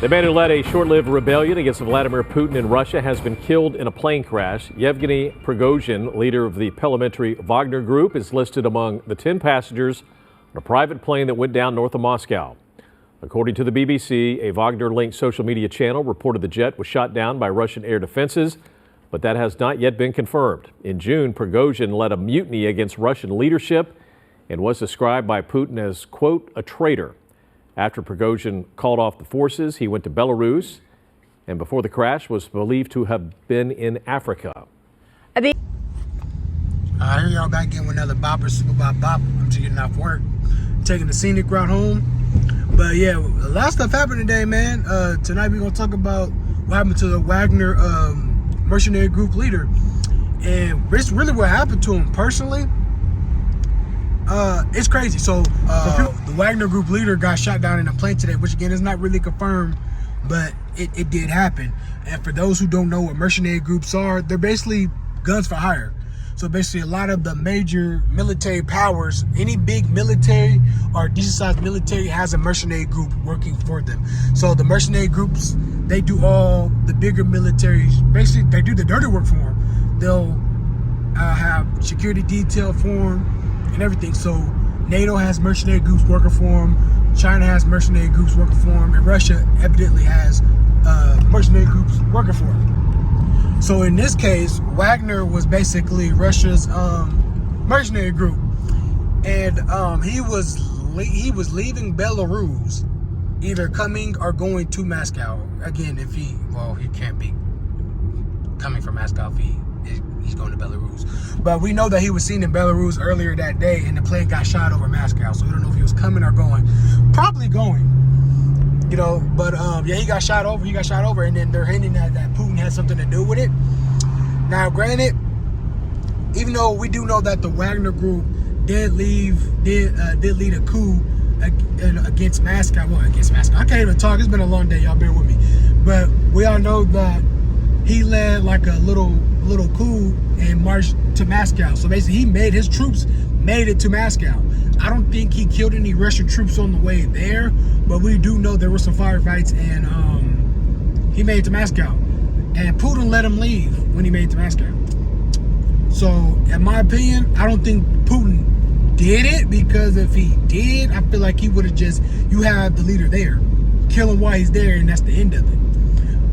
The man who led a short-lived rebellion against Vladimir Putin in Russia has been killed in a plane crash. Yevgeny Prigozhin, leader of the paramilitary Wagner group, is listed among the 10 passengers on a private plane that went down north of Moscow. According to the BBC, a Wagner-linked social media channel reported the jet was shot down by Russian air defenses, but that has not yet been confirmed. In June, Prigozhin led a mutiny against Russian leadership and was described by Putin as, quote, a traitor. After Prigozhin called off the forces, he went to Belarus, and before the crash was believed to have been in Africa. Here y'all back in with another bopper, super bop. I'm just getting off work, taking the scenic route home. But yeah, a lot of stuff happened today, man. Tonight we're gonna talk about what happened to the Wagner mercenary group leader, and it's really what happened to him personally. It's crazy. So the Wagner group leader got shot down in a plane today, which again is not really confirmed, but it did happen. And for those who don't know what mercenary groups are, they're basically guns for hire. So basically a lot of the major military powers, any big military or decent sized military has a mercenary group working for them. So the mercenary groups, they do all the bigger militaries, basically they do the dirty work for them. They'll have security detail for them and everything. So NATO has mercenary groups working for them, China has mercenary groups working for them, and Russia evidently has mercenary groups working for them. So in this case, Wagner was basically Russia's mercenary group, and he was leaving Belarus, either coming or going to Moscow. Again, he can't be coming from Moscow if he's going to Belarus. But we know that he was seen in Belarus earlier that day, and the plane got shot over Moscow. So we don't know if he was coming or going. Probably going. You know, but yeah, he got shot over, and then they're hinting that Putin had something to do with it. Now, granted, even though we do know that the Wagner group did lead a coup against Moscow. Well, against Moscow. I can't even talk. It's been a long day. Y'all bear with me. But we all know that he led like a little coup and marched to Moscow. So basically, his troops made it to Moscow. I don't think he killed any Russian troops on the way there, but we do know there were some firefights, and he made it to Moscow. And Putin let him leave when he made it to Moscow. So, in my opinion, I don't think Putin did it, because if he did, I feel like he would have just, you have the leader there, kill him while he's there, and that's the end of it.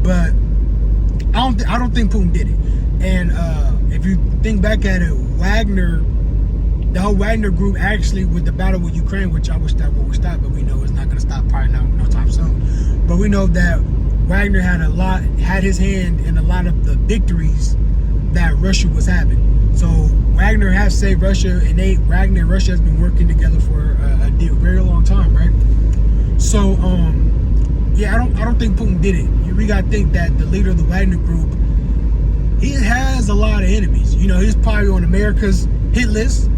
But I don't think Putin did it. And if you think back at it, the whole Wagner group actually, with the battle with Ukraine, which I wish that would stop, but we know it's not going to stop probably no time soon. But we know that Wagner had his hand in a lot of the victories that Russia was having. So Wagner has saved Russia, and Wagner and Russia has been working together for a very long time, right? So yeah, I don't think Putin did it. We got to think that the leader of the Wagner group, he has a lot of enemies. You know, he's probably on America's hit list.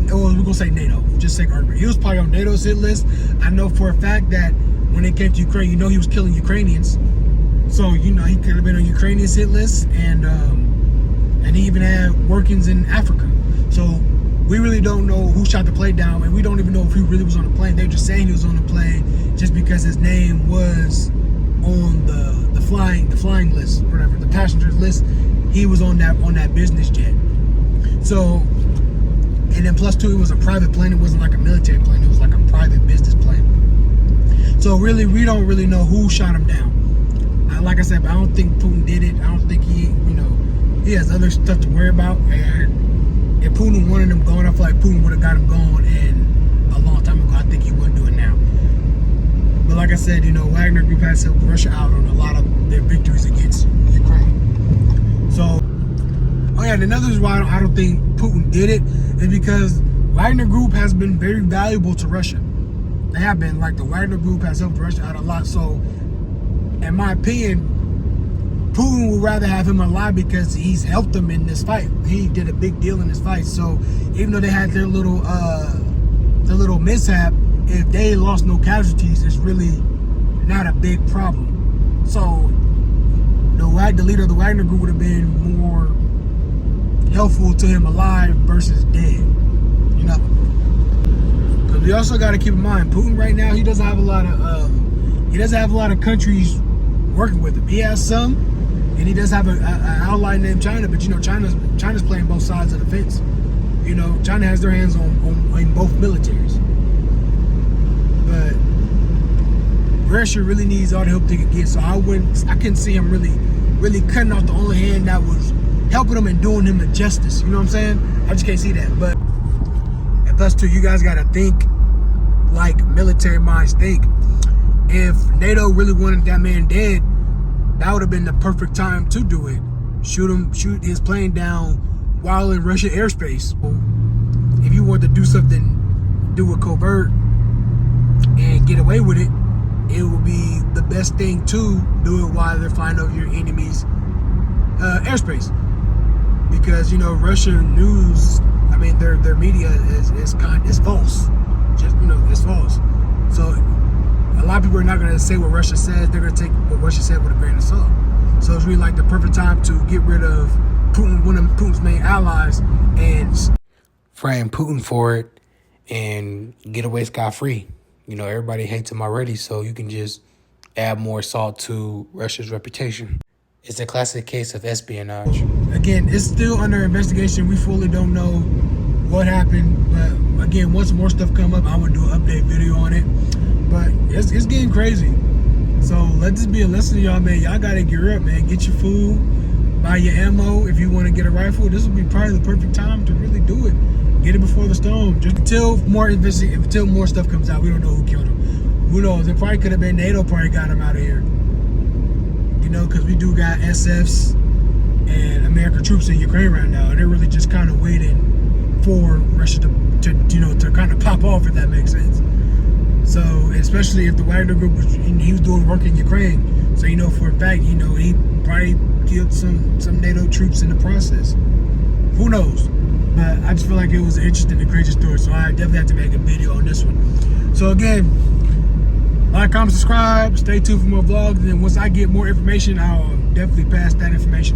Or we're gonna say NATO, just say argument. He was probably on NATO's hit list. I know for a fact that when it came to Ukraine, you know he was killing Ukrainians. So you know he could have been on Ukrainian's hit list, and he even had workings in Africa. So we really don't know who shot the plane down, and we don't even know if he really was on the plane. They're just saying he was on the plane just because his name was on the flying list, whatever, the passengers list. He was on that business jet. So. And then plus two, it was a private plane. It wasn't like a military plane. It was like a private business plane. So really, we don't really know who shot him down. Like I said, but I don't think Putin did it. I don't think he has other stuff to worry about. And if Putin wanted him gone, I feel like Putin would have got him gone and a long time ago. I think he wouldn't do it now. But like I said, Wagner Group has helped Russia out on a lot of their victories against Ukraine. So. Oh yeah, and another reason why I don't think Putin did it is because Wagner Group has been very valuable to Russia. They have been. Like, the Wagner Group has helped Russia out a lot. So, in my opinion, Putin would rather have him alive because he's helped them in this fight. He did a big deal in this fight. So, even though they had their little mishap, if they lost no casualties, it's really not a big problem. So, the leader of the Wagner Group would have been more helpful to him alive versus dead, Because we also got to keep in mind, Putin right now, he doesn't have a lot of he doesn't have a lot of countries working with him. He has some, and he does have an ally named China, but China's playing both sides of the fence. China has their hands on both militaries. But Russia really needs all the help they could get, so I couldn't see him really cutting off the only hand that was helping him and doing him a justice. You know what I'm saying? I just can't see that. But and plus too, you guys gotta think like military minds think. If NATO really wanted that man dead, that would have been the perfect time to do it. Shoot his plane down while in Russian airspace. If you want to do something, do a covert and get away with it, it would be the best thing to do it while they're flying over your enemy's airspace. Because Russian news, their media is false. It's false. So a lot of people are not going to say what Russia says. They're going to take what Russia said with a grain of salt. So it's really like the perfect time to get rid of Putin, one of Putin's main allies, and frame Putin for it and get away scot-free. Everybody hates him already, so you can just add more salt to Russia's reputation. It's a classic case of espionage. Again, it's still under investigation. We fully don't know what happened, but again, once more stuff come up, I'm gonna do an update video on it. But it's getting crazy. So let this be a lesson to y'all, man. Y'all gotta gear up, man. Get your food, buy your ammo. If you want to get a rifle, this will be probably the perfect time to really do it. Get it before the storm. Just until more stuff comes out, we don't know who killed him. Who knows? It probably could have been NATO. Probably got him out of here. Because we do got SFs and American troops in Ukraine right now, and they're really just kind of waiting for Russia to kind of pop off, if that makes sense. So especially if the Wagner group he was doing work in Ukraine, so for a fact, he probably killed some NATO troops in the process. Who knows? But I just feel like it was an interesting and crazy story, so I definitely have to make a video on this one. So again, like, comment, subscribe, stay tuned for more vlogs, and then once I get more information, I'll definitely pass that information down.